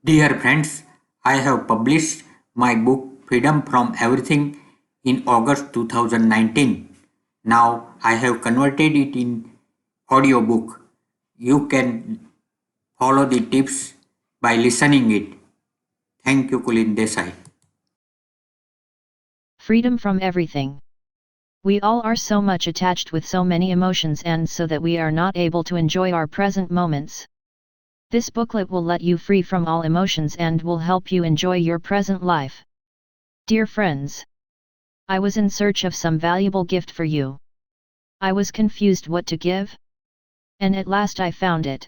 Dear friends, I have published my book Freedom from Everything in August 2019. Now I have converted it in audiobook. You can follow the tips by listening it. Thank you, Kulin Desai. Freedom from everything. We all are so much attached with so many emotions and so that we are not able to enjoy our present moments. This booklet will let you free from all emotions and will help you enjoy your present life. Dear friends, I was in search of some valuable gift for you. I was confused what to give, and at last I found it.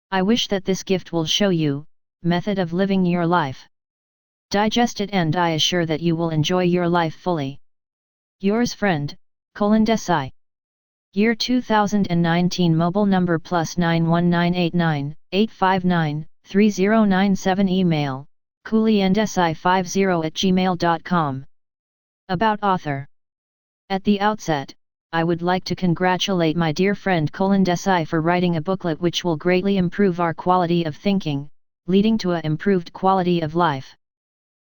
I wish that this gift will show you method of living your life. Digest it and I assure that you will enjoy your life fully. Yours friend, Kulin Desai. Year 2019 Mobile number +91989 859 3097 Email, kuliendesai50@gmail.com. About author. At the outset, I would like to congratulate my dear friend Kulin Desai for writing a booklet which will greatly improve our quality of thinking, leading to a improved quality of life.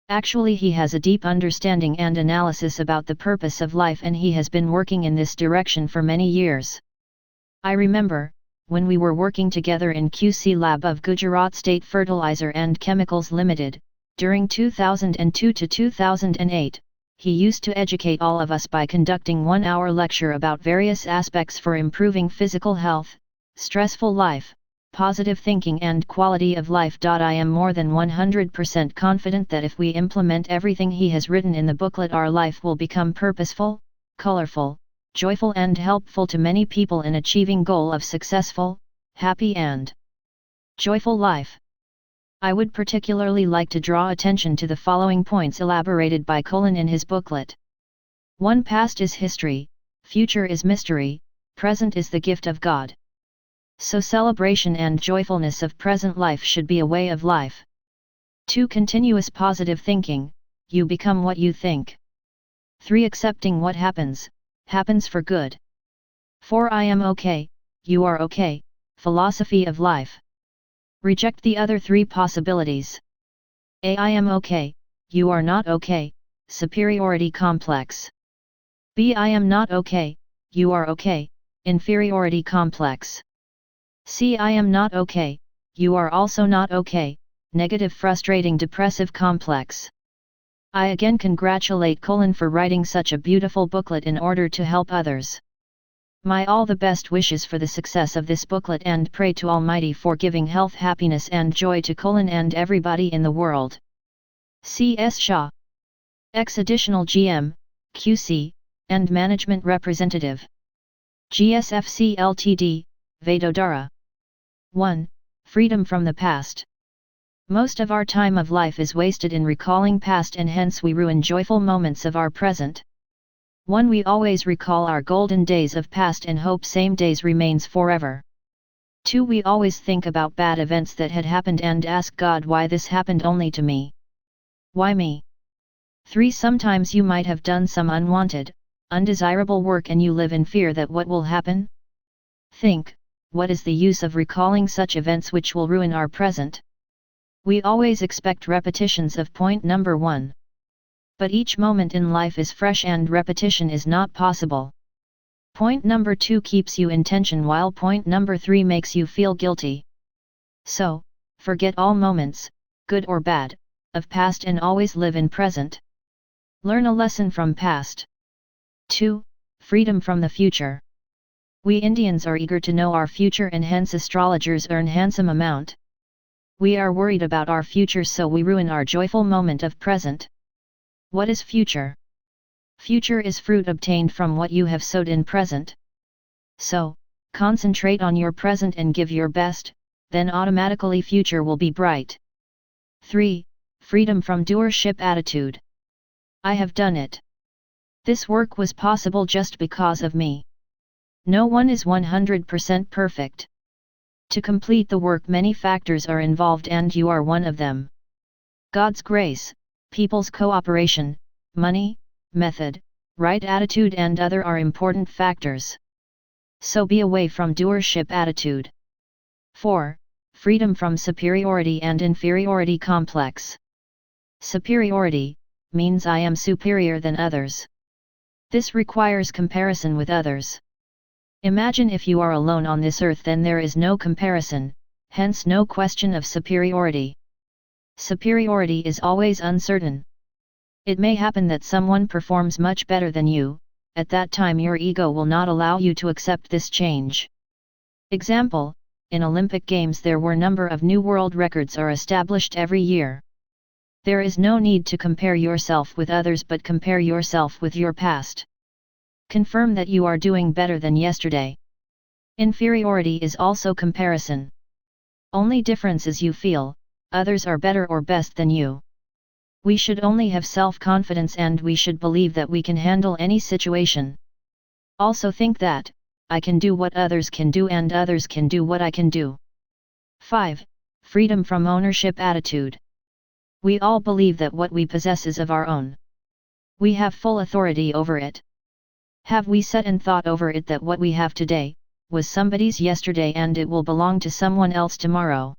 Actually he has a deep understanding and analysis about the purpose of life and he has been working in this direction for many years. I remember, when we were working together in QC lab of Gujarat State Fertilizer and Chemicals Limited, during 2002 to 2008, he used to educate all of us by conducting 1-hour lecture about various aspects for improving physical health, stressful life, positive thinking and quality of life. I am more than 100% confident that if we implement everything he has written in the booklet, our life will become purposeful, colorful, joyful and helpful to many people in achieving goal of successful, happy and joyful life. I would particularly like to draw attention to the following points elaborated by Kulin in his booklet. 1. Past is history, future is mystery, present is the gift of God. So celebration and joyfulness of present life should be a way of life. 2. Continuous positive thinking, you become what you think. 3. Accepting what happens for good. 4. I am okay, you are okay, philosophy of life. Reject the other 3 possibilities. A. I am okay, you are not okay, superiority complex. B. I am not okay, you are okay, inferiority complex. C. I am not okay, you are also not okay, negative frustrating depressive complex. I again congratulate Kulin for writing such a beautiful booklet in order to help others. My all the best wishes for the success of this booklet and pray to Almighty for giving health, happiness and joy to Kulin and everybody in the world. C.S. Shah. Ex Additional GM, QC, and Management Representative. GSFC Ltd, Vadodara. 1. Freedom from the past. Most of our time of life is wasted in recalling past and hence we ruin joyful moments of our present. 1. We always recall our golden days of past and hope same days remains forever. 2. We always think about bad events that had happened and ask God why this happened only to me. Why me? 3. Sometimes you might have done some unwanted, undesirable work and you live in fear that what will happen? Think, what is the use of recalling such events which will ruin our present? We always expect repetitions of point number 1. But each moment in life is fresh and repetition is not possible. Point number 2 keeps you in tension while point number 3 makes you feel guilty. So, forget all moments, good or bad, of past and always live in present. Learn a lesson from past. 2. Freedom from the future. We Indians are eager to know our future and hence astrologers earn handsome amount. We are worried about our future so we ruin our joyful moment of present. What is future? Future is fruit obtained from what you have sowed in present. So, concentrate on your present and give your best, then automatically future will be bright. 3. Freedom from doership attitude. I have done it. This work was possible just because of me. No one is 100% perfect. To complete the work many factors are involved and you are one of them. God's grace, people's cooperation, money, method, right attitude and other are important factors. So be away from doership attitude. 4. freedom from superiority and inferiority complex. Superiority means I am superior than others. This requires comparison with others. Imagine if you are alone on this earth, then there is no comparison, hence no question of superiority. Superiority is always uncertain. It may happen that someone performs much better than you, at that time your ego will not allow you to accept this change. Example, in Olympic Games there were number of new world records are established every year. There is no need to compare yourself with others but compare yourself with your past. Confirm that you are doing better than yesterday. Inferiority is also comparison. Only difference is you feel, others are better or best than you. We should only have self-confidence and we should believe that we can handle any situation. Also think that, I can do what others can do and others can do what I can do. 5. Freedom from ownership attitude. We all believe that what we possess is of our own. We have full authority over it. Have we said and thought over it that what we have today, was somebody's yesterday and it will belong to someone else tomorrow?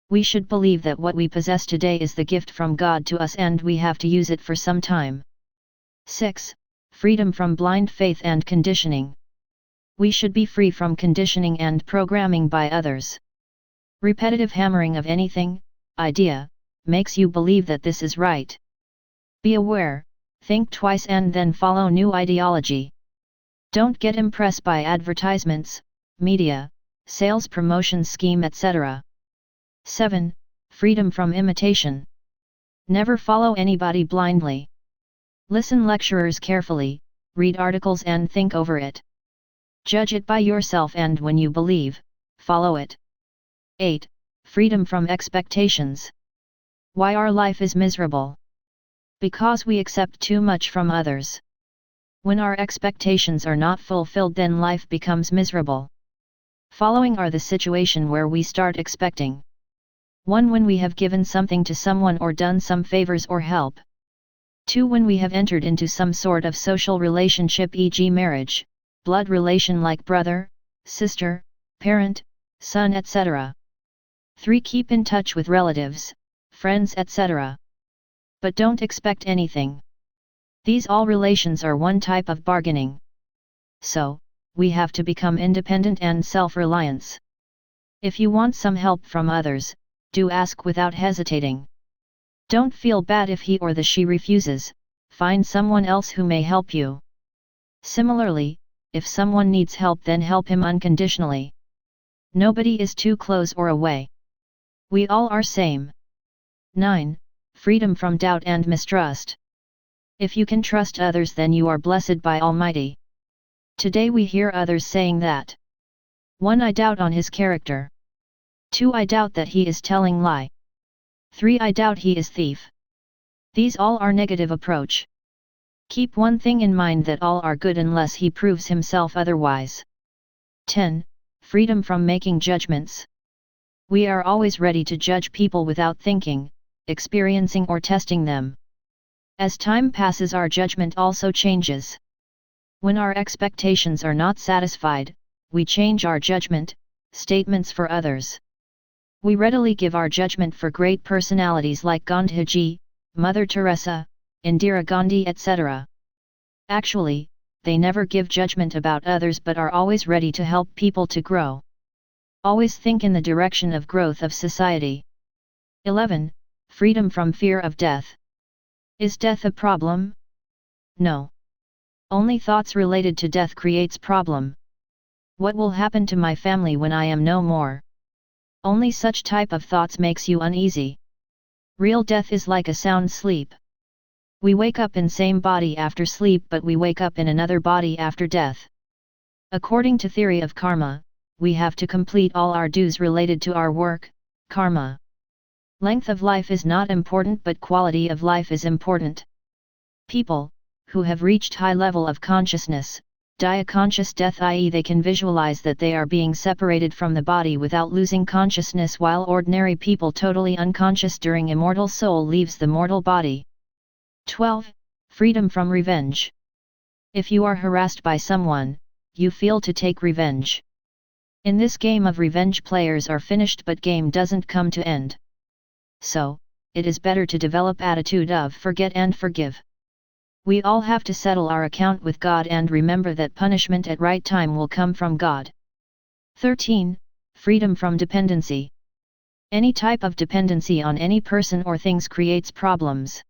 We should believe that what we possess today is the gift from God to us and we have to use it for some time. 6. Freedom from blind faith and conditioning. We should be free from conditioning and programming by others. Repetitive hammering of anything, idea, makes you believe that this is right. Be aware, think twice and then follow new ideology. Don't get impressed by advertisements, media, sales promotion scheme etc. 7. Freedom from imitation. Never follow anybody blindly. Listen lecturers carefully, read articles and think over it. Judge it by yourself and when you believe, follow it. 8. Freedom from expectations. Why our life is miserable? Because we accept too much from others. When our expectations are not fulfilled, then life becomes miserable. Following are the situation where we start expecting. 1. When we have given something to someone or done some favors or help. 2. When we have entered into some sort of social relationship, e.g. marriage, blood relation like brother, sister, parent, son etc. 3. Keep in touch with relatives, friends etc. But don't expect anything. These all relations are one type of bargaining. So, we have to become independent and self-reliance. If you want some help from others, do ask without hesitating. Don't feel bad if he or she refuses, find someone else who may help you. Similarly, if someone needs help, then help him unconditionally. Nobody is too close or away. We all are same. 9. Freedom from doubt and mistrust. If you can trust others, then you are blessed by Almighty. Today we hear others saying that 1. I doubt on his character. 2. I doubt that he is telling lie. 3. I doubt he is thief. These all are negative approach. Keep one thing in mind, that all are good unless he proves himself otherwise. 10. Freedom from making judgments. We are always ready to judge people without thinking, experiencing or testing them. As time passes, our judgment also changes. When our expectations are not satisfied, we change our judgment, statements for others. We readily give our judgment for great personalities like Gandhiji, Mother Teresa, Indira Gandhi etc. Actually, they never give judgment about others but are always ready to help people to grow. Always think in the direction of growth of society. 11. Freedom from fear of death. Is death a problem? No. Only thoughts related to death creates problem. What will happen to my family when I am no more? Only such type of thoughts makes you uneasy. Real death is like a sound sleep. We wake up in same body after sleep, but we wake up in another body after death. According to theory of karma, we have to complete all our dues related to our work, karma. Length of life is not important, but quality of life is important. People who have reached high level of consciousness die a conscious death, i.e. they can visualize that they are being separated from the body without losing consciousness, while ordinary people totally unconscious during immortal soul leaves the mortal body. 12. Freedom from revenge. If you are harassed by someone, you feel to take revenge. In this game of revenge, players are finished but game doesn't come to end. So, it is better to develop attitude of forget and forgive. We all have to settle our account with God and remember that punishment at right time will come from God. 13. Freedom from dependency. Any type of dependency on any person or things creates problems.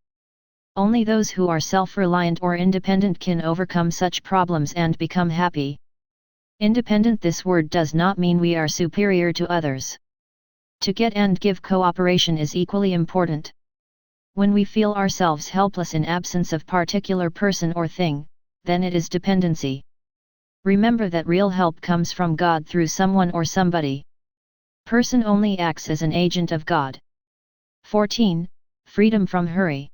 Only those who are self-reliant or independent can overcome such problems and become happy. Independent, this word does not mean we are superior to others. To get and give cooperation is equally important. When we feel ourselves helpless in absence of particular person or thing, then it is dependency. Remember that real help comes from God through someone or somebody. Person only acts as an agent of God. 14. Freedom from hurry.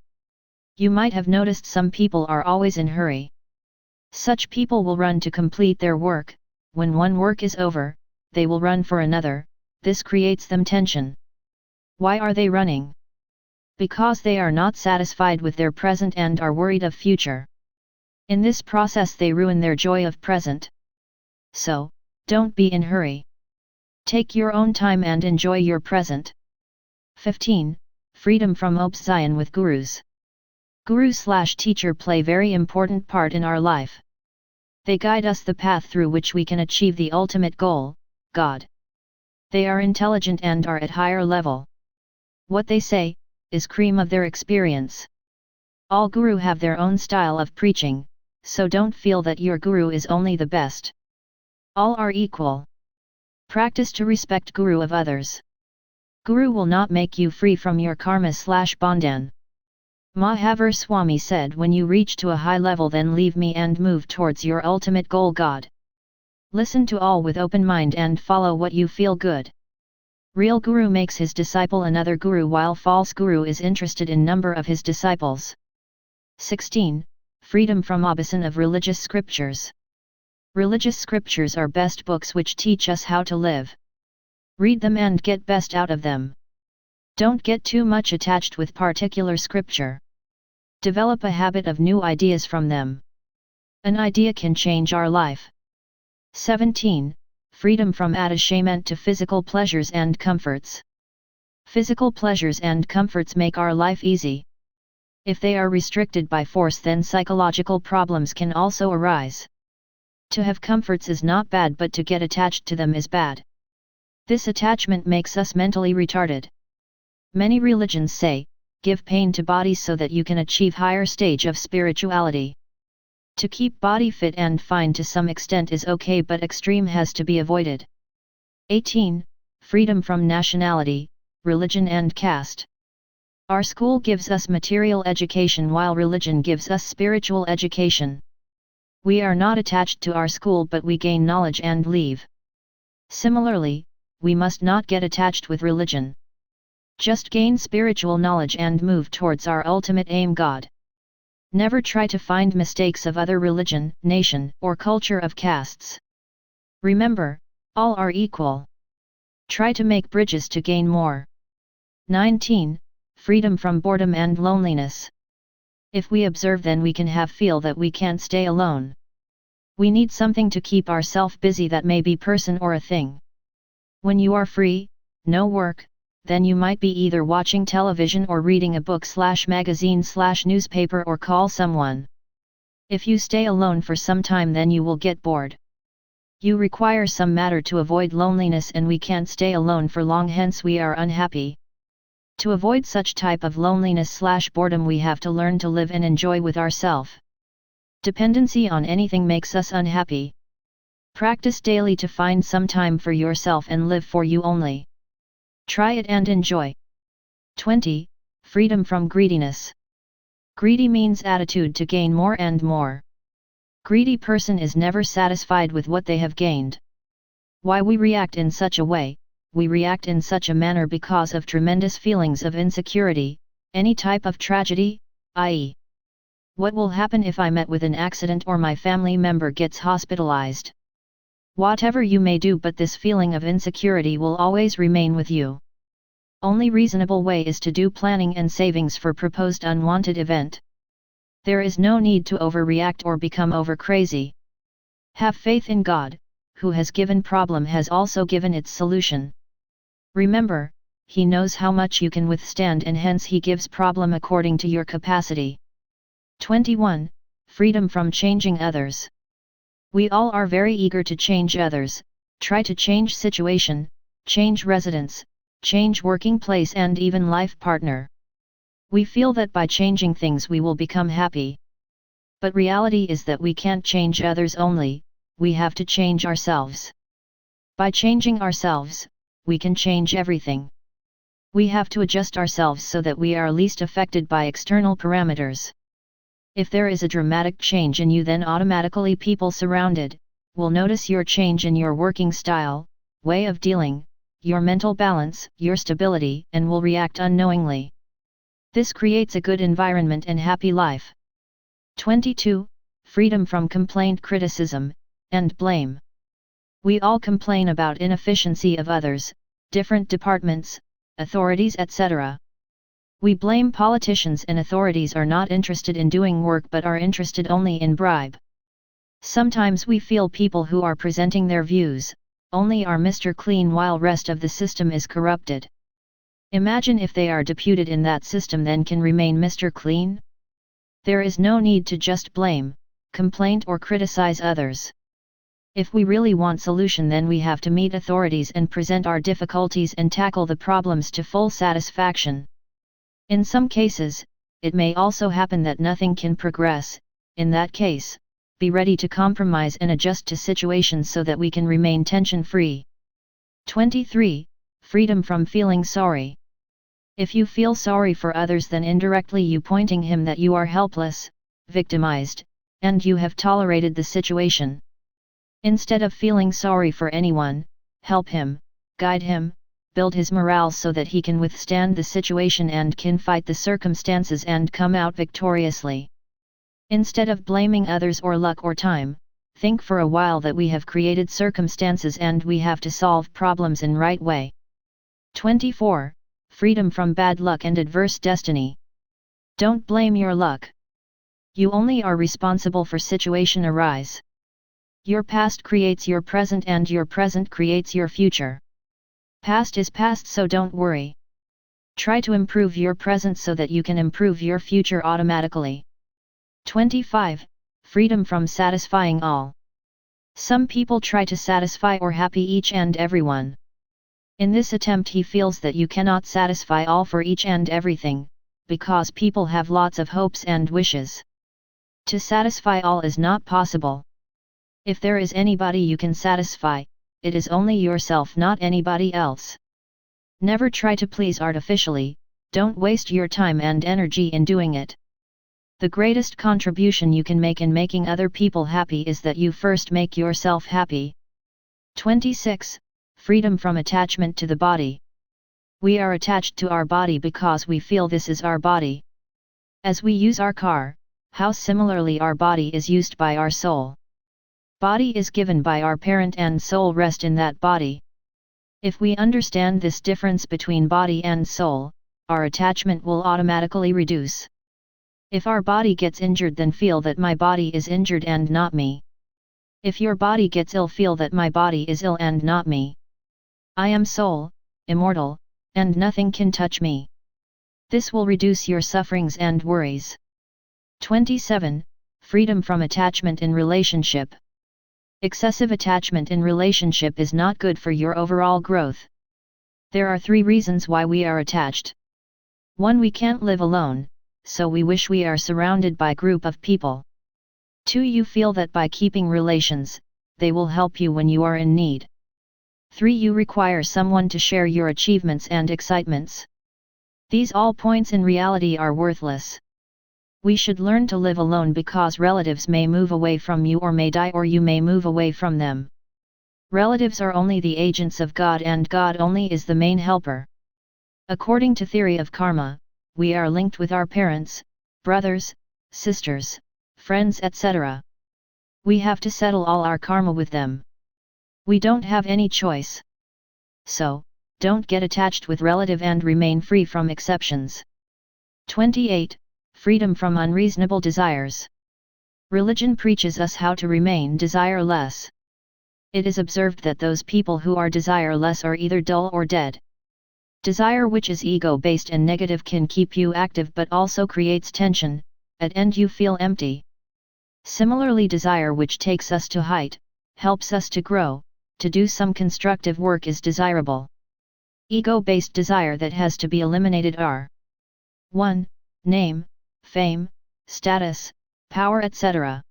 You might have noticed some people are always in hurry. Such people will run to complete their work. When one work is over, they will run for another. This creates them tension. Why are they running? Because they are not satisfied with their present and are worried of future. In this process they ruin their joy of present. So, don't be in hurry. Take your own time and enjoy your present. 15. Freedom from obsession with gurus. Guru/teacher play very important part in our life. They guide us the path through which we can achieve the ultimate goal, God. They are intelligent and are at higher level. What they say is cream of their experience. All guru have their own style of preaching, so don't feel that your guru is only the best. All are equal. Practice to respect guru of others. Guru will not make you free from your karma/bandhan. Mahavir Swami said, when you reach to a high level, then leave me and move towards your ultimate goal, God. Listen to all with open mind and follow what you feel good. Real guru makes his disciple another guru, while false guru is interested in number of his disciples. 16. Freedom from opposition of religious scriptures. Religious scriptures are best books which teach us how to live. Read them and get best out of them. Don't get too much attached with particular scripture. Develop a habit of new ideas from them. An idea can change our life. 17. Freedom from attachment to physical pleasures and comforts. Physical pleasures and comforts make our life easy. If they are restricted by force, then psychological problems can also arise. To have comforts is not bad, but to get attached to them is bad. This attachment makes us mentally retarded. Many religions say, give pain to body so that you can achieve higher stage of spirituality. To keep body fit and fine to some extent is okay, but extreme has to be avoided. 18. Freedom from nationality, religion and caste. Our school gives us material education while religion gives us spiritual education. We are not attached to our school, but we gain knowledge and leave. Similarly, we must not get attached with religion. Just gain spiritual knowledge and move towards our ultimate aim, God. Never try to find mistakes of other religion, nation, or culture of castes. Remember, all are equal. Try to make bridges to gain more. 19. Freedom from boredom and loneliness. If we observe, then we can feel that we can't stay alone. We need something to keep ourselves busy, that may be person or a thing. When you are free, no work, then you might be either watching television or reading a book/magazine/newspaper or call someone. If you stay alone for some time, then you will get bored. You require some matter to avoid loneliness, and we can't stay alone for long, hence we are unhappy. To avoid such type of loneliness/boredom, we have to learn to live and enjoy with ourselves. Dependency on anything makes us unhappy. Practice daily to find some time for yourself and live for you only. Try it and enjoy. 20. Freedom from greediness. Greedy means attitude to gain more and more. Greedy person is never satisfied with what they have gained. Why we react in such a way? We react in such a manner because of tremendous feelings of insecurity, any type of tragedy, i.e., what will happen if I met with an accident or my family member gets hospitalized? Whatever you may do, but this feeling of insecurity will always remain with you. Only reasonable way is to do planning and savings for proposed unwanted event. There is no need to overreact or become over crazy. Have faith in God, who has given problem has also given its solution. Remember, he knows how much you can withstand and hence he gives problem according to your capacity. 21. Freedom from changing others. We all are very eager to change others, try to change situation, change residence, change working place and even life partner. We feel that by changing things we will become happy. But reality is that we can't change others only, we have to change ourselves. By changing ourselves, we can change everything. We have to adjust ourselves so that we are least affected by external parameters. If there is a dramatic change in you, then automatically people surrounded will notice your change in your working style, way of dealing, your mental balance, your stability, and will react unknowingly. This creates a good environment and happy life. 22. Freedom from complaint, criticism, and blame. We all complain about inefficiency of others, different departments, authorities, etc. We blame politicians and authorities are not interested in doing work but are interested only in bribe. Sometimes we feel people who are presenting their views only are Mr. Clean while rest of the system is corrupted. Imagine if they are deputed in that system then can remain Mr. Clean? There is no need to just blame, complain or criticize others. If we really want solution then we have to meet authorities and present our difficulties and tackle the problems to full satisfaction. In some cases, it may also happen that nothing can progress. In that case, be ready to compromise and adjust to situations so that we can remain tension-free. 23. Freedom from feeling sorry. If you feel sorry for others then indirectly you pointing him that you are helpless, victimized, and you have tolerated the situation. Instead of feeling sorry for anyone, help him, guide him, build his morale so that he can withstand the situation and can fight the circumstances and come out victoriously. Instead of blaming others or luck or time, think for a while that we have created circumstances and we have to solve problems in right way. 24. Freedom from bad luck and adverse destiny. Don't blame your luck. You only are responsible for situation arise. Your past creates your present and your present creates your future. Past is past, so don't worry. Try to improve your present so that you can improve your future automatically. 25. Freedom from satisfying all. Some people try to satisfy or happy each and everyone. In this attempt he feels that you cannot satisfy all for each and everything, because people have lots of hopes and wishes. To satisfy all is not possible. If there is anybody you can satisfy, it is only yourself, not anybody else. Never try to please artificially, don't waste your time and energy in doing it. The greatest contribution you can make in making other people happy is that you first make yourself happy. 26. Freedom from attachment to the body. We are attached to our body because we feel this is our body. As we use our car, how similarly our body is used by our soul. Body is given by our parent and soul rest in that body. If we understand this difference between body and soul, our attachment will automatically reduce. If our body gets injured then feel that my body is injured and not me. If your body gets ill feel that my body is ill and not me. I am soul, immortal, and nothing can touch me. This will reduce your sufferings and worries. 27. Freedom from attachment in relationship. Excessive attachment in relationship is not good for your overall growth. There are 3 reasons why we are attached. 1. We can't live alone, so we wish we are surrounded by group of people. 2. You feel that by keeping relations, they will help you when you are in need. 3. You require someone to share your achievements and excitements. These all points in reality are worthless. We should learn to live alone because relatives may move away from you or may die or you may move away from them. Relatives are only the agents of God and God only is the main helper. According to theory of karma, we are linked with our parents, brothers, sisters, friends, etc. We have to settle all our karma with them. We don't have any choice. So, don't get attached with relative and remain free from exceptions. 28. Freedom from unreasonable desires. Religion preaches us how to remain desireless. It is observed that those people who are desireless are either dull or dead. Desire which is ego-based and negative can keep you active but also creates tension, at end you feel empty. Similarly, desire which takes us to height, helps us to grow, to do some constructive work is desirable. Ego-based desire that has to be eliminated are 1. Name, fame, status, power etc.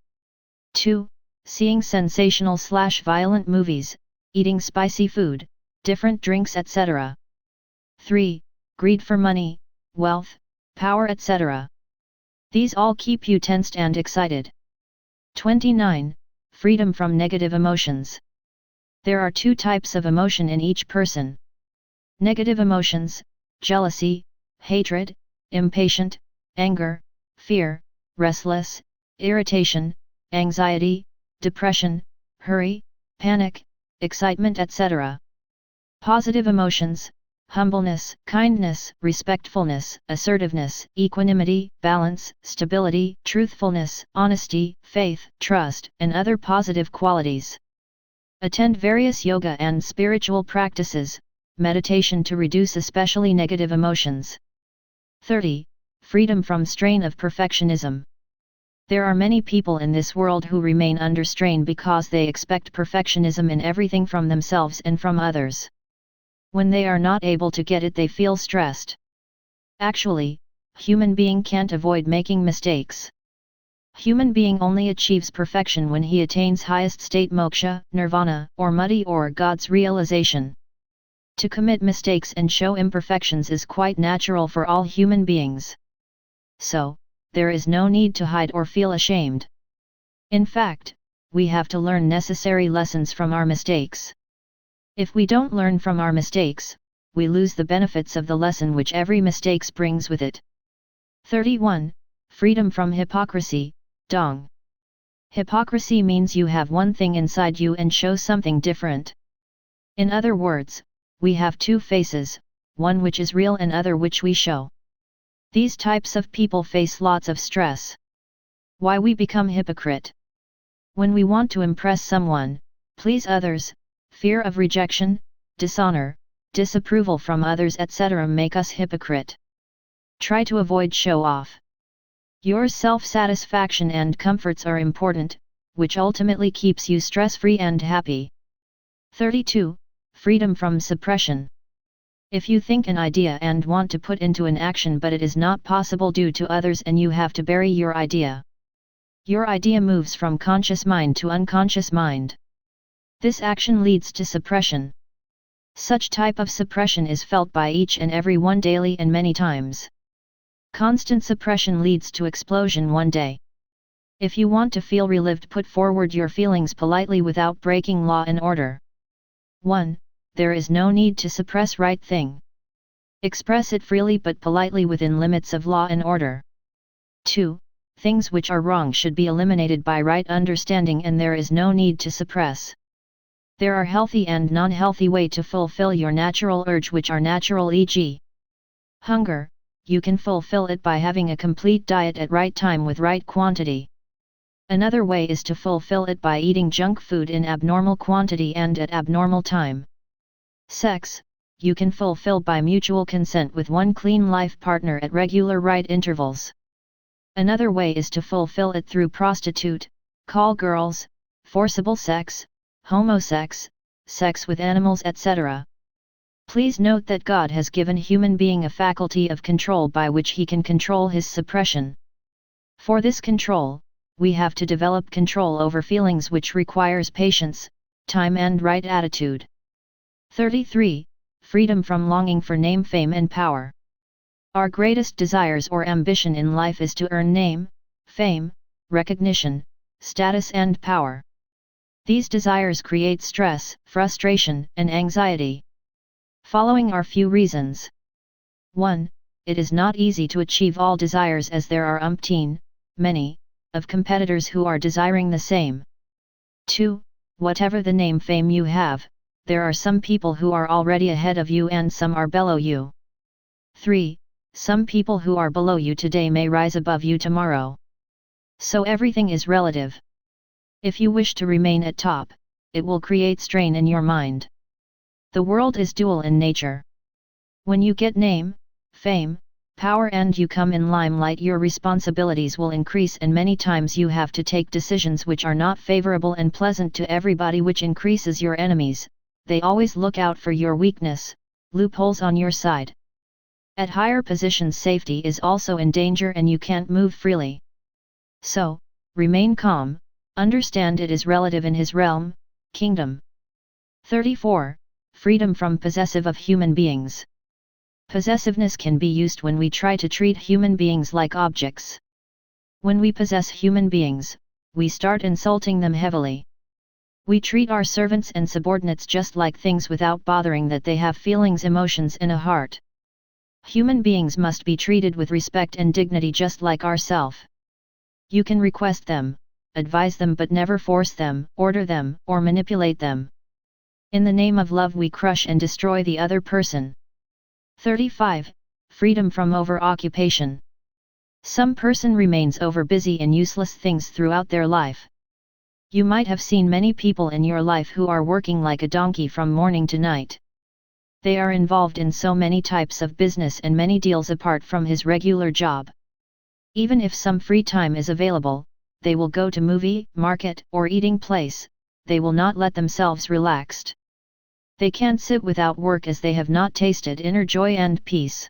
2. Seeing sensational/violent movies, eating spicy food, different drinks etc. 3. Greed for money, wealth, power etc. These all keep you tensed and excited. 29. Freedom from negative emotions. There are two types of emotion in each person. Negative emotions, jealousy, hatred, impatient, anger, fear, restless, irritation, anxiety, depression, hurry, panic, excitement etc. Positive emotions, humbleness, kindness, respectfulness, assertiveness, equanimity, balance, stability, truthfulness, honesty, faith, trust, and other positive qualities. Attend various yoga and spiritual practices, meditation to reduce especially negative emotions. 30. Freedom from strain of perfectionism. There are many people in this world who remain under strain because they expect perfectionism in everything from themselves and from others. When they are not able to get it, they feel stressed. Actually, human being can't avoid making mistakes. Human being only achieves perfection when he attains highest state moksha, nirvana, or mutti or God's realization. To commit mistakes and show imperfections is quite natural for all human beings. So, there is no need to hide or feel ashamed. In fact, we have to learn necessary lessons from our mistakes. If we don't learn from our mistakes, we lose the benefits of the lesson which every mistake brings with it. 31. Freedom from hypocrisy, dong. Hypocrisy means you have one thing inside you and show something different. In other words, we have two faces, one which is real and other which we show. These types of people face lots of stress. Why we become hypocrite? When we want to impress someone, please others, fear of rejection, dishonor, disapproval from others etc. make us hypocrite. Try to avoid show-off. Your self-satisfaction and comforts are important, which ultimately keeps you stress-free and happy. 32. Freedom from suppression. If you think an idea and want to put into an action but it is not possible due to others and you have to bury your idea. Your idea moves from conscious mind to unconscious mind. This action leads to suppression. Such type of suppression is felt by each and every one daily and many times. Constant suppression leads to explosion one day. If you want to feel relieved, put forward your feelings politely without breaking law and order. 1. There is no need to suppress right thing. Express it freely but politely within limits of law and order. 2. Things which are wrong should be eliminated by right understanding and there is no need to suppress. There are healthy and non-healthy way to fulfill your natural urge which are natural, e.g. hunger. You can fulfill it by having a complete diet at right time with right quantity. Another way is to fulfill it by eating junk food in abnormal quantity and at abnormal time. Sex, you can fulfill by mutual consent with one clean life partner at regular right intervals. Another way is to fulfill it through prostitute, call girls, forcible sex, homosex, sex with animals etc. Please note that God has given human being a faculty of control by which he can control his suppression. For this control, we have to develop control over feelings which requires patience, time and right attitude. 33. Freedom from longing for name, fame and power. Our greatest desires or ambition in life is to earn name, fame, recognition, status and power. These desires create stress, frustration and anxiety. Following are few reasons. 1. It is not easy to achieve all desires as there are many, of competitors who are desiring the same. 2. Whatever the name, fame you have, there are some people who are already ahead of you and some are below you. 3. Some people who are below you today may rise above you tomorrow. So everything is relative. If you wish to remain at top, it will create strain in your mind. The world is dual in nature. When you get name, fame, power and you come in limelight, your responsibilities will increase and many times you have to take decisions which are not favorable and pleasant to everybody, which increases your enemies. They always look out for your weakness, loopholes on your side. At higher positions safety is also in danger and you can't move freely. So, remain calm, understand it is relative in his realm, kingdom. 34. Freedom from possessive of human beings. Possessiveness can be used when we try to treat human beings like objects. When we possess human beings, we start insulting them heavily. We treat our servants and subordinates just like things without bothering that they have feelings, emotions and a heart. Human beings must be treated with respect and dignity just like ourselves. You can request them, advise them but never force them, order them, or manipulate them. In the name of love we crush and destroy the other person. 35. Freedom from over-occupation. Some person remains over-busy in useless things throughout their life. You might have seen many people in your life who are working like a donkey from morning to night. They are involved in so many types of business and many deals apart from his regular job. Even if some free time is available, they will go to movie, market, or eating place, they will not let themselves relaxed. They can't sit without work as they have not tasted inner joy and peace.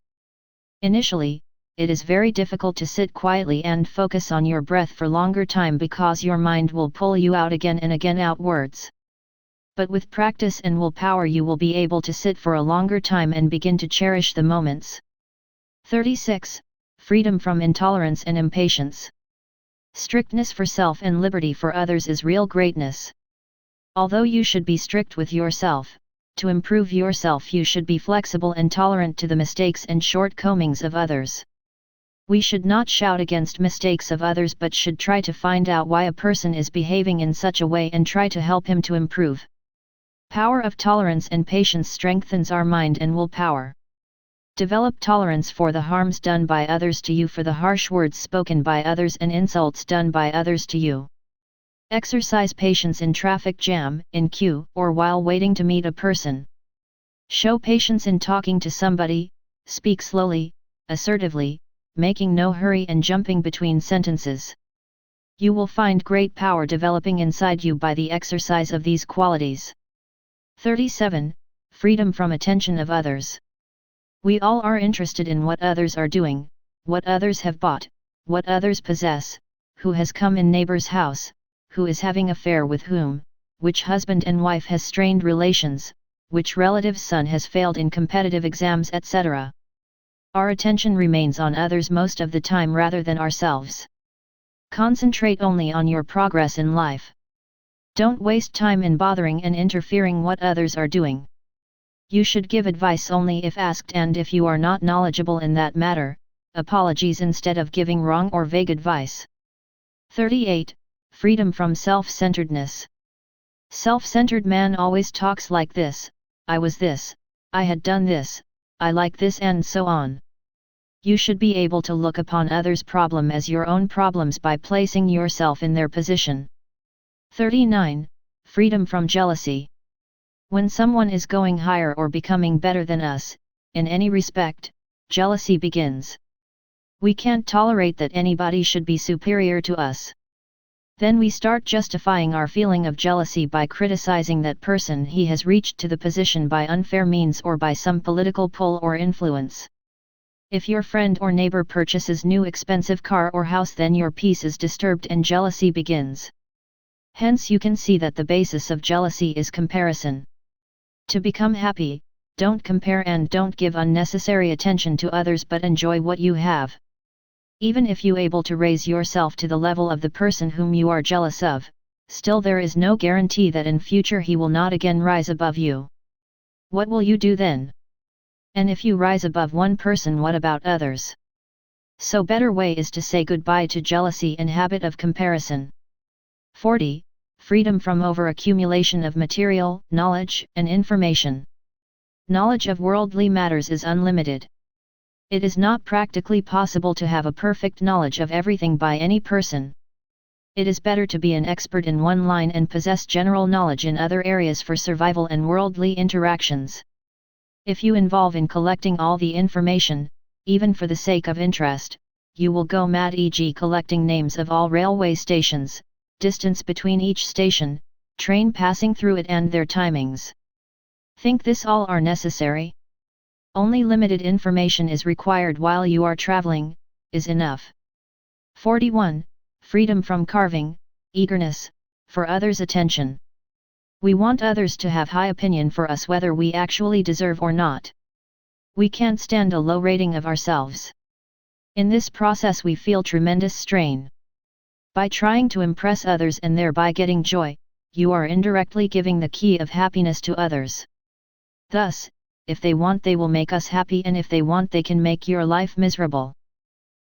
Initially, it is very difficult to sit quietly and focus on your breath for longer time because your mind will pull you out again and again outwards. But with practice and willpower you will be able to sit for a longer time and begin to cherish the moments. 36. Freedom from intolerance and impatience. Strictness for self and liberty for others is real greatness. Although you should be strict with yourself, to improve yourself you should be flexible and tolerant to the mistakes and shortcomings of others. We should not shout against mistakes of others but should try to find out why a person is behaving in such a way and try to help him to improve. Power of tolerance and patience strengthens our mind and willpower. Develop tolerance for the harms done by others to you, for the harsh words spoken by others and insults done by others to you. Exercise patience in traffic jam, in queue, or while waiting to meet a person. Show patience in talking to somebody, speak slowly, assertively, making no hurry and jumping between sentences. You will find great power developing inside you by the exercise of these qualities. 37. Freedom from attention of others. We all are interested in what others are doing, what others have bought, what others possess, who has come in neighbor's house, who is having affair with whom, which husband and wife has strained relations, which relative's son has failed in competitive exams, etc. Our attention remains on others most of the time rather than ourselves. Concentrate only on your progress in life. Don't waste time in bothering and interfering what others are doing. You should give advice only if asked, and if you are not knowledgeable in that matter, apologies instead of giving wrong or vague advice. 38. Freedom from self-centeredness. Self-centered man always talks like this: I was this, I had done this, I like this and so on. You should be able to look upon others' problem as your own problems by placing yourself in their position. 39. Freedom from jealousy. When someone is going higher or becoming better than us, in any respect, jealousy begins. We can't tolerate that anybody should be superior to us. Then we start justifying our feeling of jealousy by criticizing that person he has reached to the position by unfair means or by some political pull or influence. If your friend or neighbor purchases new expensive car or house, then your peace is disturbed and jealousy begins. Hence you can see that the basis of jealousy is comparison. To become happy, don't compare and don't give unnecessary attention to others but enjoy what you have. Even if you able to raise yourself to the level of the person whom you are jealous of, still there is no guarantee that in future he will not again rise above you. What will you do then? And if you rise above one person, what about others? So better way is to say goodbye to jealousy and habit of comparison. 40. Freedom from over-accumulation of material, knowledge, and information. Knowledge of worldly matters is unlimited. It is not practically possible to have a perfect knowledge of everything by any person. It is better to be an expert in one line and possess general knowledge in other areas for survival and worldly interactions. If you involve in collecting all the information, even for the sake of interest, you will go mad, e.g. collecting names of all railway stations, distance between each station, train passing through it and their timings. Think this all are necessary? Only limited information is required while you are traveling, is enough. 41. Freedom from carving, eagerness, for others' attention. We want others to have high opinion for us whether we actually deserve or not. We can't stand a low rating of ourselves. In this process we feel tremendous strain. By trying to impress others and thereby getting joy, you are indirectly giving the key of happiness to others. Thus, if they want they will make us happy, and if they want they can make your life miserable.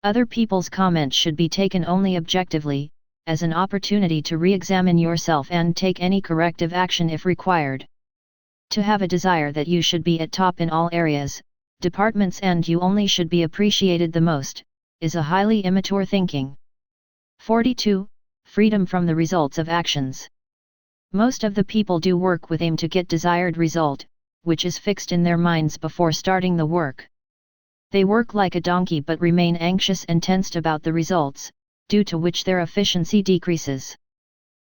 Other people's comments should be taken only objectively, as an opportunity to re-examine yourself and take any corrective action if required. To have a desire that you should be at top in all areas, departments and you only should be appreciated the most, is a highly immature thinking. 42. Freedom from the results of actions. Most of the people do work with aim to get desired result, which is fixed in their minds before starting the work. They work like a donkey but remain anxious and tensed about the results, due to which their efficiency decreases.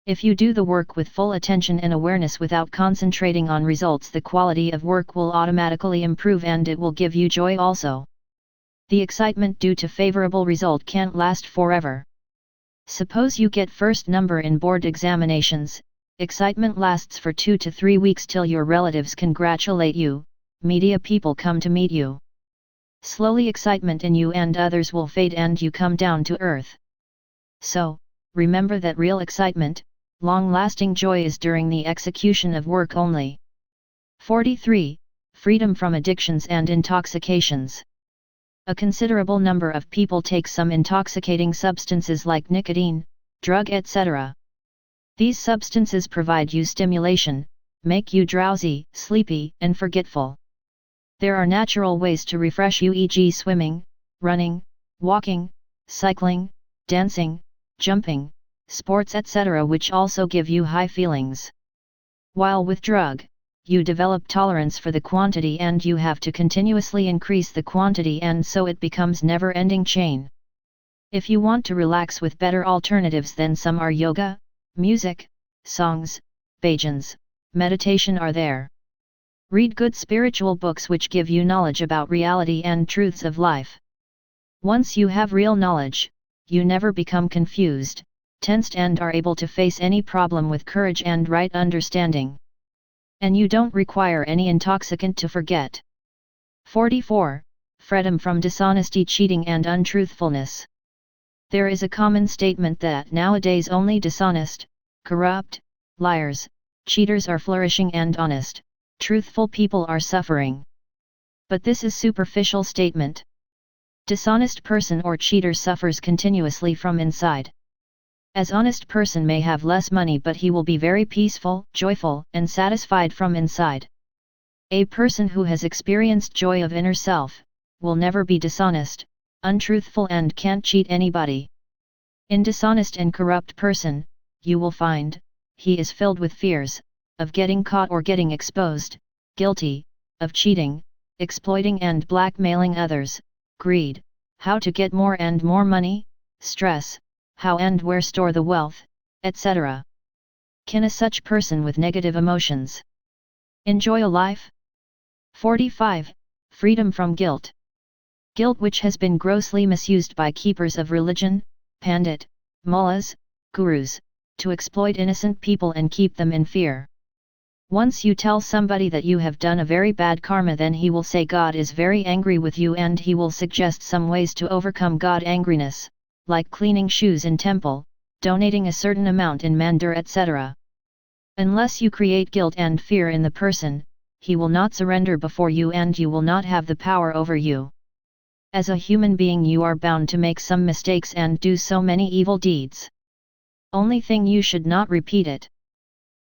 If you do the work with full attention and awareness without concentrating on results, the quality of work will automatically improve and it will give you joy also. The excitement due to favorable result can't last forever. Suppose you get first number in board examinations, excitement lasts for 2 to 3 weeks till your relatives congratulate you, media people come to meet you. Slowly excitement in you and others will fade and you come down to earth. So, remember that real excitement, long-lasting joy is during the execution of work only. 43. Freedom from addictions and intoxications. A considerable number of people take some intoxicating substances like nicotine, drug, etc. These substances provide you stimulation, make you drowsy, sleepy, and forgetful. There are natural ways to refresh you, e.g. swimming, running, walking, cycling, dancing, jumping, sports, etc., which also give you high feelings. While with drug, you develop tolerance for the quantity and you have to continuously increase the quantity, and so it becomes never-ending chain. If you want to relax with better alternatives, then some are yoga, music, songs, bhajans, meditation are there. Read good spiritual books which give you knowledge about reality and truths of life. Once you have real knowledge, you never become confused, tensed, and are able to face any problem with courage and right understanding. And you don't require any intoxicant to forget. 44. Freedom from dishonesty, cheating, and untruthfulness. There is a common statement that nowadays only dishonest, corrupt, liars, cheaters are flourishing and honest, truthful people are suffering. But this is superficial statement. Dishonest person or cheater suffers continuously from inside. As honest person may have less money, but he will be very peaceful, joyful, and satisfied from inside. A person who has experienced joy of inner self, will never be dishonest, untruthful, and can't cheat anybody. In dishonest and corrupt person, you will find, he is filled with fears, of getting caught or getting exposed, guilty, of cheating, exploiting and blackmailing others, greed, how to get more and more money, stress, how and where store the wealth, etc. Can a such person with negative emotions enjoy a life? 45. Freedom from guilt. Guilt which has been grossly misused by keepers of religion, pandit, mullahs, gurus, to exploit innocent people and keep them in fear. Once you tell somebody that you have done a very bad karma, then he will say God is very angry with you, and he will suggest some ways to overcome God angriness, like cleaning shoes in temple, donating a certain amount in mandir, etc. Unless you create guilt and fear in the person, he will not surrender before you and you will not have the power over you. As a human being you are bound to make some mistakes and do so many evil deeds. Only thing you should not repeat it.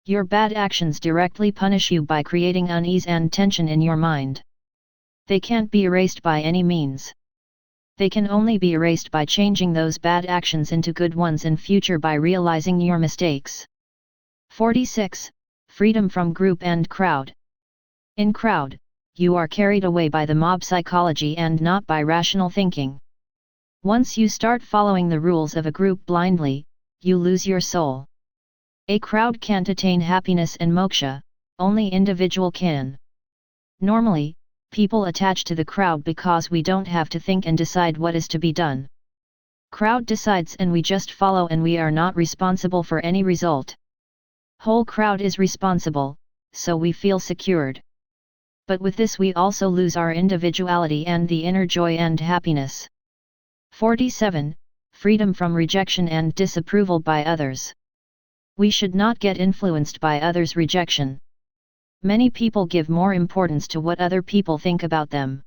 Your bad actions directly punish you by creating unease and tension in your mind. They can't be erased by any means. They can only be erased by changing those bad actions into good ones in future by realizing your mistakes. 46. Freedom from group and crowd. In crowd, you are carried away by the mob psychology and not by rational thinking. Once you start following the rules of a group blindly, you lose your soul. A crowd can't attain happiness and moksha, only individual can. Normally, people attach to the crowd because we don't have to think and decide what is to be done. Crowd decides and we just follow and we are not responsible for any result. Whole crowd is responsible, so we feel secured. But with this we also lose our individuality and the inner joy and happiness. 47. Freedom from rejection and disapproval by others. We should not get influenced by others' rejection. Many people give more importance to what other people think about them.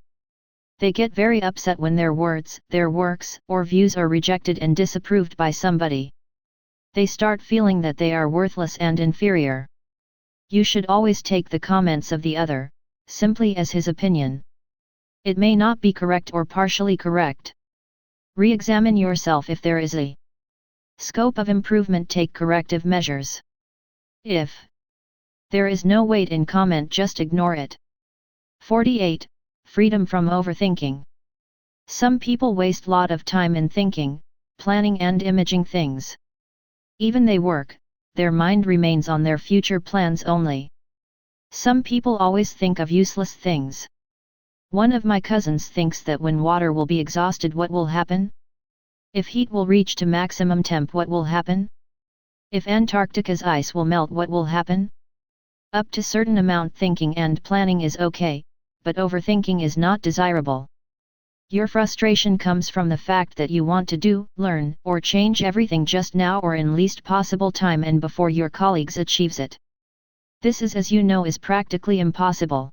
They get very upset when their words, their works, or views are rejected and disapproved by somebody. They start feeling that they are worthless and inferior. You should always take the comments of the other, simply as his opinion. It may not be correct or partially correct. Re-examine yourself if there is a scope of improvement, take corrective measures. If there is no weight in comment, just ignore it. 48. Freedom from overthinking. Some people waste lot of time in thinking, planning and imaging things. Even they work, their mind remains on their future plans only. Some people always think of useless things. One of my cousins thinks that when water will be exhausted, what will happen? If heat will reach to maximum temp, what will happen? If Antarctica's ice will melt, what will happen? Up to certain amount thinking and planning is okay, but overthinking is not desirable. Your frustration comes from the fact that you want to do, learn, or change everything just now or in least possible time and before your colleagues achieves it. This is, as you know, is practically impossible.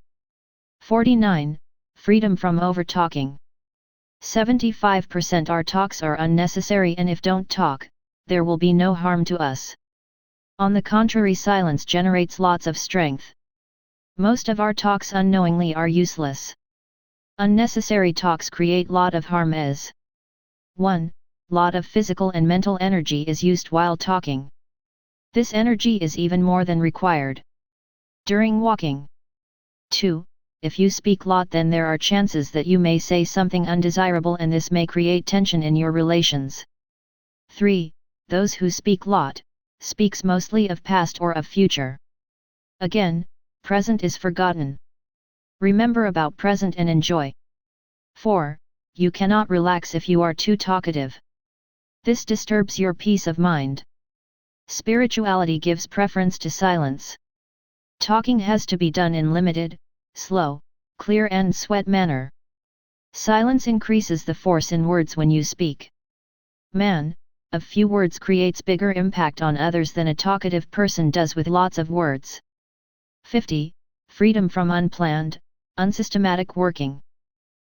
49. Freedom from over-talking. 75% our talks are unnecessary, and if don't talk, there will be no harm to us. On the contrary, silence generates lots of strength. Most of our talks unknowingly are useless. Unnecessary talks create lot of harm as 1. Lot of physical and mental energy is used while talking. This energy is even more than required during walking. 2. If you speak lot, then there are chances that you may say something undesirable and this may create tension in your relations. 3. Those who speak lot, speaks mostly of past or of future. Again, present is forgotten. Remember about present and enjoy. 4. You cannot relax if you are too talkative. This disturbs your peace of mind. Spirituality gives preference to silence. Talking has to be done in limited, slow, clear and sweet manner. Silence increases the force in words when you speak. Man, of few words creates bigger impact on others than a talkative person does with lots of words. 50. Freedom from unplanned, unsystematic working.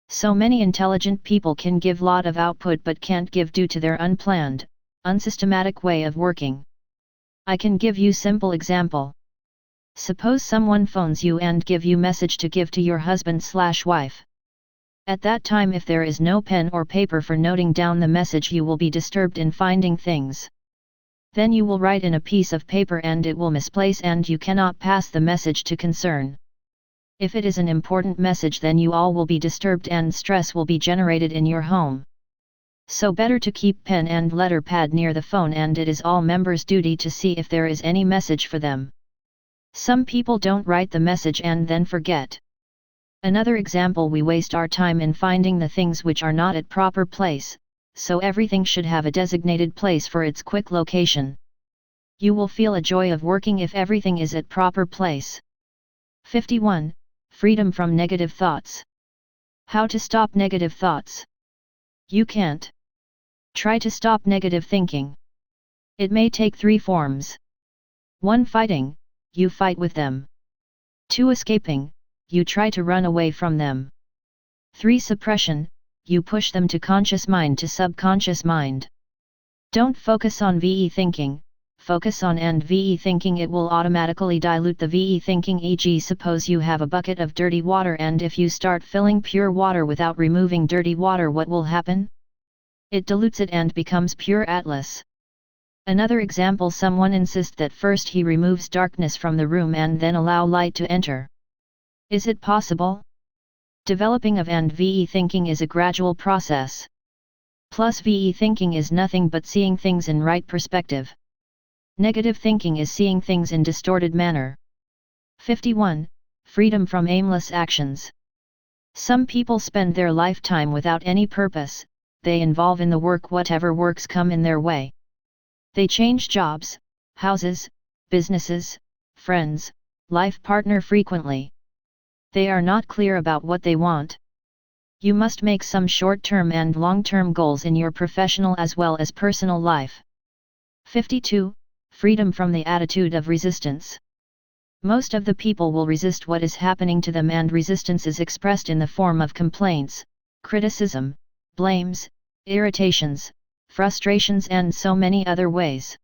So many intelligent people can give lot of output but can't give due to their unplanned, unsystematic way of working. I can give you simple example. Suppose someone phones you and give you message to give to your husband/wife. At that time, if there is no pen or paper for noting down the message, you will be disturbed in finding things. Then you will write in a piece of paper and it will misplace and you cannot pass the message to concern. If it is an important message, then you all will be disturbed and stress will be generated in your home. So better to keep pen and letter pad near the phone, and it is all members' duty to see if there is any message for them. Some people don't write the message and then forget. Another example, we waste our time in finding the things which are not at proper place, so everything should have a designated place for its quick location. You will feel a joy of working if everything is at proper place. 51. Freedom from negative thoughts. How to stop negative thoughts? You can't. Try to stop negative thinking. It may take 3 forms. 1. Fighting, you fight with them. 2. Escaping, you try to run away from them. 3. Suppression, you push them to conscious mind to subconscious mind. Don't focus on VE thinking, focus on and VE thinking, it will automatically dilute the VE thinking. E.g., suppose you have a bucket of dirty water, and if you start filling pure water without removing dirty water, what will happen? It dilutes it and becomes pure atlas. Another example, someone insists that first he removes darkness from the room and then allow light to enter. Is it possible? Developing of and VE thinking is a gradual process. Plus VE thinking is nothing but seeing things in right perspective. Negative thinking is seeing things in distorted manner. 51. Freedom from aimless actions. Some people spend their lifetime without any purpose. They involve in the work whatever works come in their way. They change jobs, houses, businesses, friends, life partner frequently. They are not clear about what they want. You must make some short-term and long-term goals in your professional as well as personal life. 52. Freedom from the attitude of resistance. Most of the people will resist what is happening to them, and resistance is expressed in the form of complaints, criticism, blames, irritations, frustrations, and so many other ways.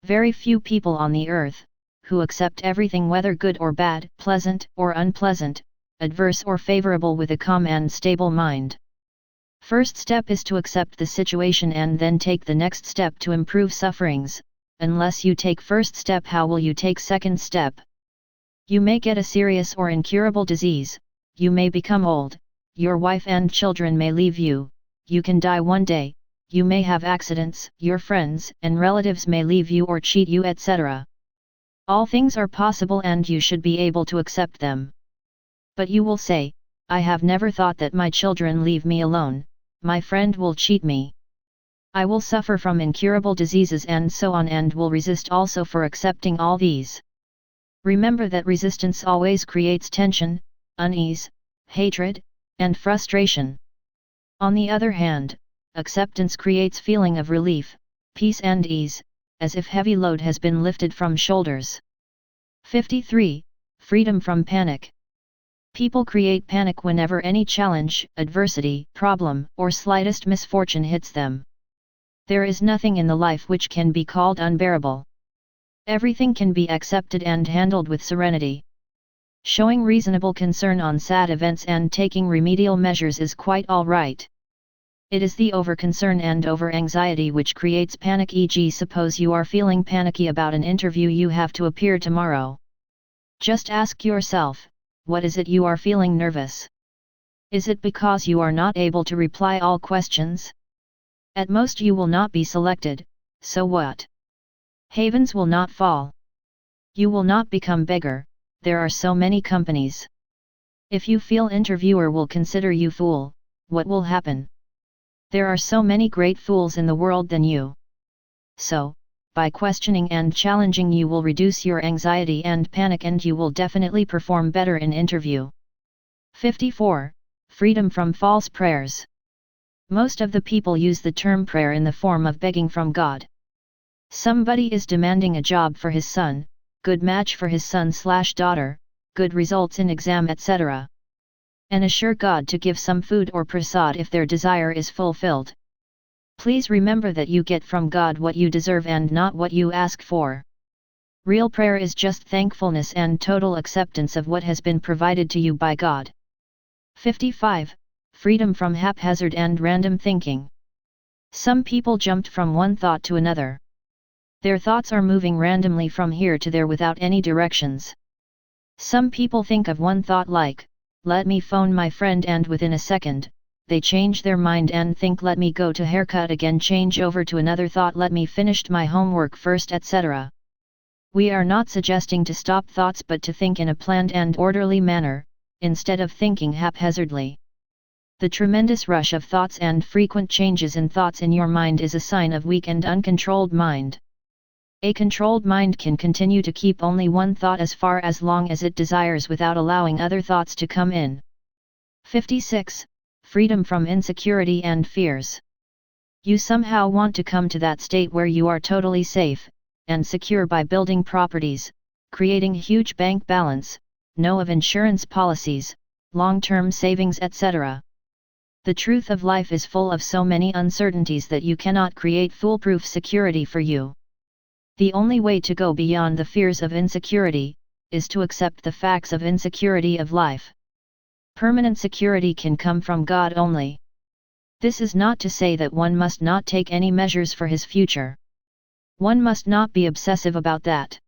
Very few people on the earth, who accept everything, whether good or bad, pleasant or unpleasant, adverse or favorable, with a calm and stable mind. First step is to accept the situation and then take the next step to improve sufferings. Unless you take first step, how will you take second step? You may get a serious or incurable disease, you may become old, your wife and children may leave you, you can die one day, you may have accidents, your friends and relatives may leave you or cheat you, etc. All things are possible and you should be able to accept them. But you will say, I have never thought that my children leave me alone, my friend will cheat me. I will suffer from incurable diseases and so on, and will resist also for accepting all these. Remember that resistance always creates tension, unease, hatred, and frustration. On the other hand, acceptance creates feeling of relief, peace and ease, as if heavy load has been lifted from shoulders. 53. Freedom from panic. People create panic whenever any challenge, adversity, problem, or slightest misfortune hits them. There is nothing in the life which can be called unbearable. Everything can be accepted and handled with serenity. Showing reasonable concern on sad events and taking remedial measures is quite all right. It is the over-concern and over-anxiety which creates panic. E.g., suppose you are feeling panicky about an interview you have to appear tomorrow. Just ask yourself, what is it you are feeling nervous? Is it because you are not able to reply all questions? At most you will not be selected, so what? Havens will not fall. You will not become beggar, there are so many companies. If you feel interviewer will consider you fool, what will happen? There are so many great fools in the world than you. So, by questioning and challenging you will reduce your anxiety and panic, and you will definitely perform better in interview. 54. Freedom from false prayers. Most of the people use the term prayer in the form of begging from God. Somebody is demanding a job for his son, good match for his son/daughter, good results in exam, etc. And assure God to give some food or prasad if their desire is fulfilled. Please remember that you get from God what you deserve and not what you ask for. Real prayer is just thankfulness and total acceptance of what has been provided to you by God. 55. Freedom from haphazard and random thinking. Some people jumped from one thought to another. Their thoughts are moving randomly from here to there without any directions. Some people think of one thought like, let me phone my friend, and within a second, they change their mind and think, let me go to haircut, again change over to another thought, let me finish my homework first, etc. We are not suggesting to stop thoughts but to think in a planned and orderly manner, instead of thinking haphazardly. The tremendous rush of thoughts and frequent changes in thoughts in your mind is a sign of weak and uncontrolled mind. A controlled mind can continue to keep only one thought as long as it desires without allowing other thoughts to come in. 56. Freedom from insecurity and fears. You somehow want to come to that state where you are totally safe and secure by building properties, creating huge bank balance, know of insurance policies, long-term savings, etc. The truth of life is full of so many uncertainties that you cannot create foolproof security for you. The only way to go beyond the fears of insecurity, is to accept the facts of insecurity of life. Permanent security can come from God only. This is not to say that one must not take any measures for his future. One must not be obsessive about that.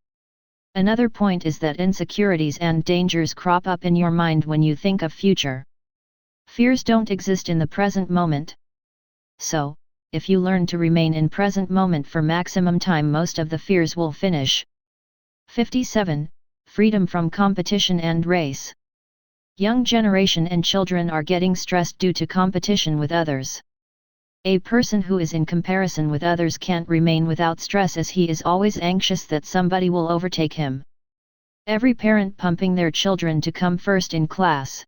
Another point is that insecurities and dangers crop up in your mind when you think of future. Fears don't exist in the present moment. So, if you learn to remain in present moment for maximum time, most of the fears will finish. 57. Freedom from competition and race. Young generation and children are getting stressed due to competition with others. A person who is in comparison with others can't remain without stress, as he is always anxious that somebody will overtake him. Every parent pumping their children to come first in class.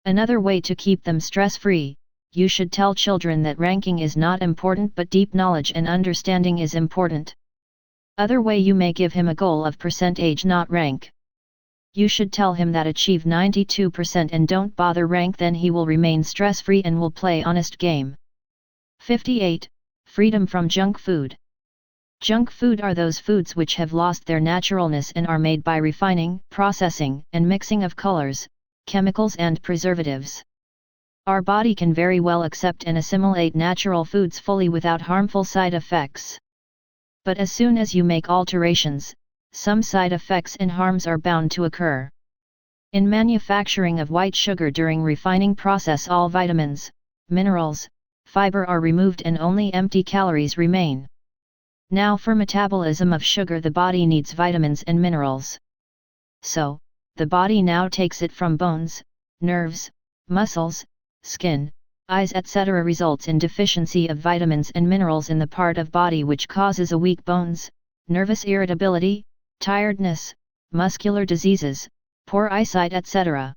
Another way to keep them stress-free, you should tell children that ranking is not important but deep knowledge and understanding is important. Other way, you may give him a goal of percentage, not rank. You should tell him that achieve 92% and don't bother rank, then he will remain stress-free and will play honest game. 58. Freedom from junk food. Junk food are those foods which have lost their naturalness and are made by refining, processing, and mixing of colors, chemicals and preservatives. Our body can very well accept and assimilate natural foods fully without harmful side effects. But as soon as you make alterations, some side effects and harms are bound to occur. In manufacturing of white sugar during refining process, all vitamins, minerals, fiber are removed and only empty calories remain. Now for metabolism of sugar, the body needs vitamins and minerals. So, the body now takes it from bones, nerves, muscles, skin, eyes etc. results in deficiency of vitamins and minerals in the part of body which causes a weak bones, nervous irritability, tiredness, muscular diseases, poor eyesight etc.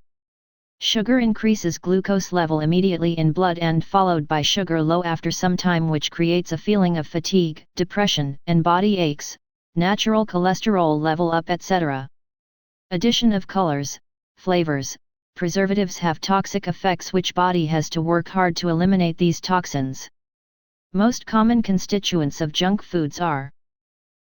Sugar increases glucose level immediately in blood and followed by sugar low after some time, which creates a feeling of fatigue, depression and body aches, natural cholesterol level up etc. Addition of colors, flavors, preservatives have toxic effects which body has to work hard to eliminate these toxins. Most common constituents of junk foods are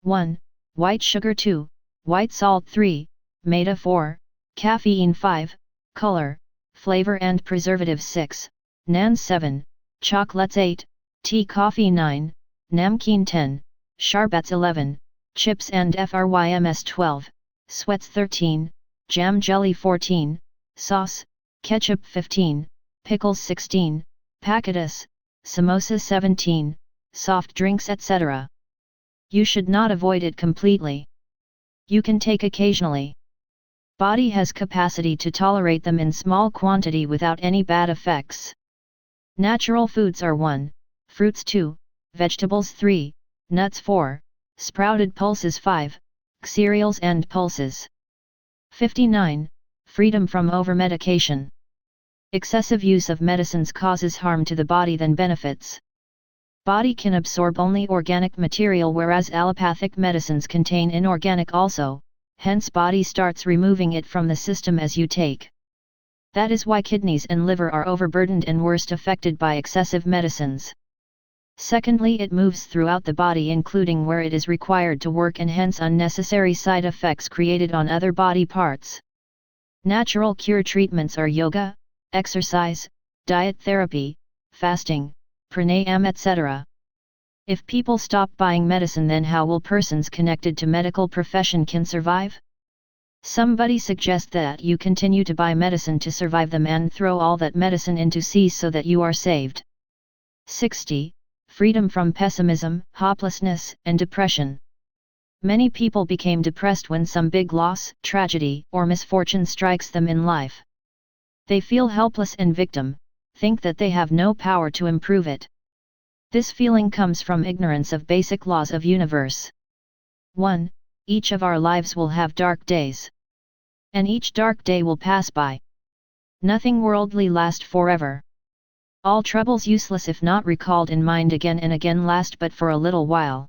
1. White sugar 2, white salt 3, maida 4, caffeine 5, color, flavor and preservatives 6, NAN 7, chocolates 8, tea coffee 9, namkeen 10, sharbats 11, chips and fryms 12, sweats 13, jam jelly 14, sauce, ketchup 15, pickles 16, pacatus, samosas 17, soft drinks etc. You should not avoid it completely. You can take occasionally. Body has capacity to tolerate them in small quantity without any bad effects. Natural foods are 1, fruits 2, vegetables 3, nuts 4, sprouted pulses 5, cereals and pulses. 59. Freedom from over-medication. Excessive use of medicines causes harm to the body than benefits. Body can absorb only organic material, whereas allopathic medicines contain inorganic also, hence body starts removing it from the system as you take. That is why kidneys and liver are overburdened and worst affected by excessive medicines. Secondly, it moves throughout the body including where it is required to work, and hence unnecessary side effects created on other body parts. Natural cure treatments are yoga, exercise, diet therapy, fasting, pranayam etc. If people stop buying medicine, then how will persons connected to medical profession can survive? Somebody suggest that you continue to buy medicine to survive them and throw all that medicine into sea so that you are saved. 60. Freedom from pessimism, hopelessness, and depression. Many people became depressed when some big loss, tragedy, or misfortune strikes them in life. They feel helpless and victim, think that they have no power to improve it. This feeling comes from ignorance of basic laws of universe. 1. Each of our lives will have dark days. And each dark day will pass by. Nothing worldly lasts forever. All troubles useless if not recalled in mind again and again last but for a little while.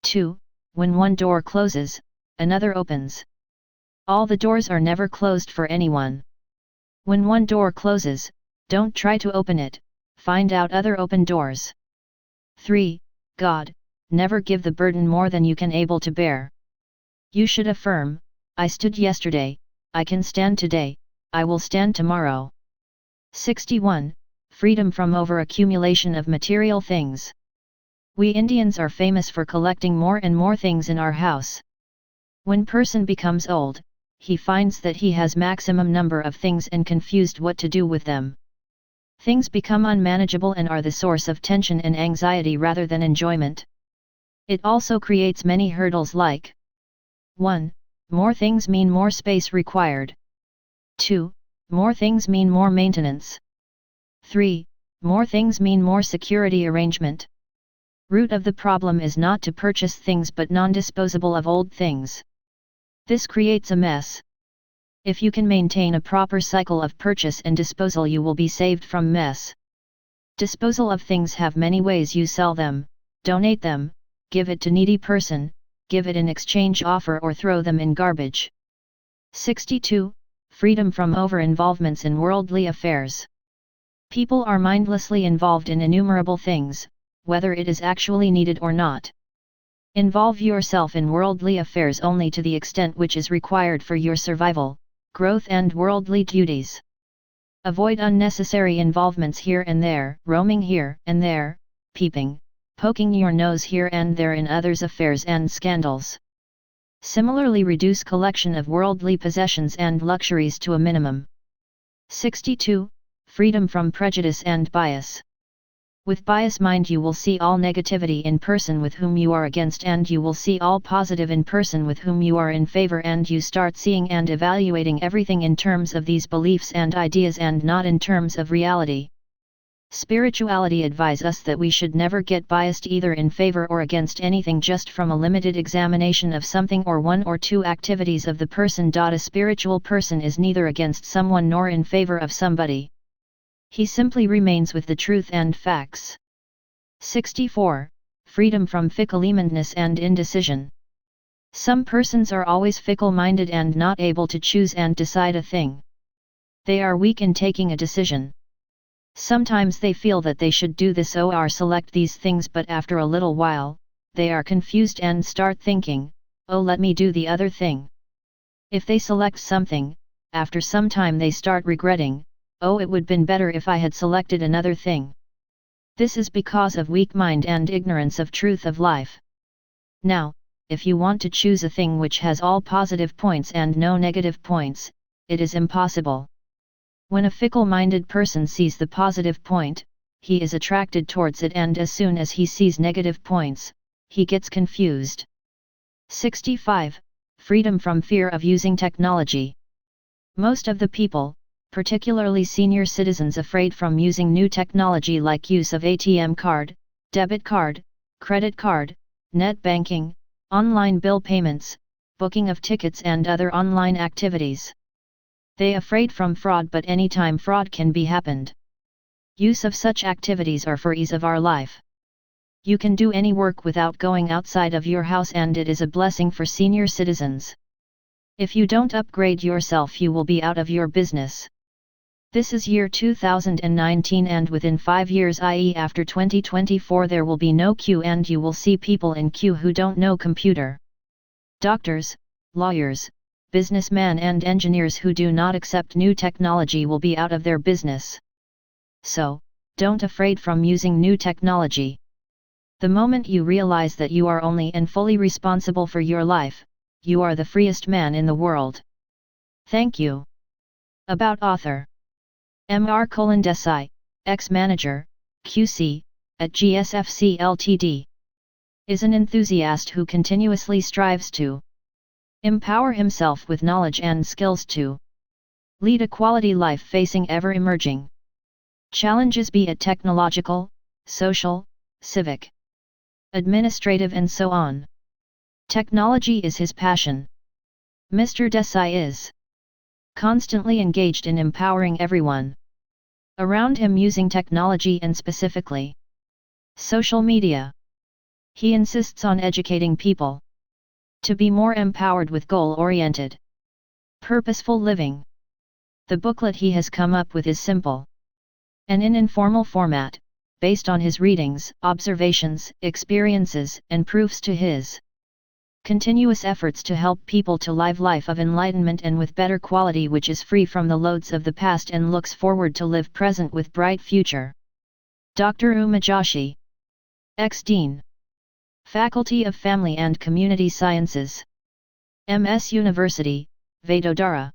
2. When one door closes, another opens. All the doors are never closed for anyone. When one door closes, don't try to open it, find out other open doors. 3. God, never give the burden more than you can able to bear. You should affirm, I stood yesterday, I can stand today, I will stand tomorrow. 61. Freedom from over-accumulation of material things. We Indians are famous for collecting more and more things in our house. When person becomes old, he finds that he has maximum number of things and confused what to do with them. Things become unmanageable and are the source of tension and anxiety rather than enjoyment. It also creates many hurdles like 1. More things mean more space required. 2. More things mean more maintenance. 3. More things mean more security arrangement. Root of the problem is not to purchase things but non-disposable of old things. This creates a mess. If you can maintain a proper cycle of purchase and disposal, you will be saved from mess. Disposal of things have many ways. You sell them, donate them, give it to needy person, give it in exchange offer, or throw them in garbage. 62. Freedom from over-involvements in worldly affairs. People are mindlessly involved in innumerable things, whether it is actually needed or not. Involve yourself in worldly affairs only to the extent which is required for your survival, growth and worldly duties. Avoid unnecessary involvements here and there, roaming here and there, peeping, poking your nose here and there in others' affairs and scandals. Similarly, reduce collection of worldly possessions and luxuries to a minimum. 62. Freedom from prejudice and bias. With bias mind you will see all negativity in person with whom you are against, and you will see all positive in person with whom you are in favor, and you start seeing and evaluating everything in terms of these beliefs and ideas and not in terms of reality. Spirituality advise us that we should never get biased either in favor or against anything just from a limited examination of something or one or two activities of the person. A spiritual person is neither against someone nor in favor of somebody. He simply remains with the truth and facts. 64. Freedom from fickle-mindedness and indecision. Some persons are always fickle-minded and not able to choose and decide a thing. They are weak in taking a decision. Sometimes they feel that they should do this or select these things, but after a little while, they are confused and start thinking, oh, let me do the other thing. If they select something, after some time they start regretting, oh, it would been better if I had selected another thing. This is because of weak mind and ignorance of truth of life. Now, if you want to choose a thing which has all positive points and no negative points, it is impossible. When a fickle-minded person sees the positive point, he is attracted towards it, and as soon as he sees negative points, he gets confused. 65. Freedom from fear of using technology. Most of the people, particularly senior citizens, afraid from using new technology like use of ATM card, debit card, credit card, net banking, online bill payments, booking of tickets and other online activities. They afraid from fraud, but anytime fraud can be happened. Use of such activities are for ease of our life. You can do any work without going outside of your house, and it is a blessing for senior citizens. If you don't upgrade yourself, you will be out of your business. This is year 2019, and within 5 years, i.e. after 2024, there will be no queue, and you will see people in queue who don't know computer. Doctors, lawyers, businessmen and engineers who do not accept new technology will be out of their business. So, don't afraid from using new technology. The moment you realize that you are only and fully responsible for your life, you are the freest man in the world. Thank you. About author. Mr. Kulin Desai, ex-manager, QC, at GSFC Ltd. Is an enthusiast who continuously strives to empower himself with knowledge and skills to lead a quality life facing ever-emerging challenges, be it technological, social, civic, administrative and so on. Technology is his passion. Mr. Desai is constantly engaged in empowering everyone around him using technology and specifically social media. He insists on educating people to be more empowered with goal-oriented, purposeful living. The booklet he has come up with is simple and in informal format, based on his readings, observations, experiences, and proofs to his continuous efforts to help people to live life of enlightenment and with better quality, which is free from the loads of the past and looks forward to live present with bright future. Dr. Uma Joshi, ex-Dean, Faculty of Family and Community Sciences, MS University, Vadodara.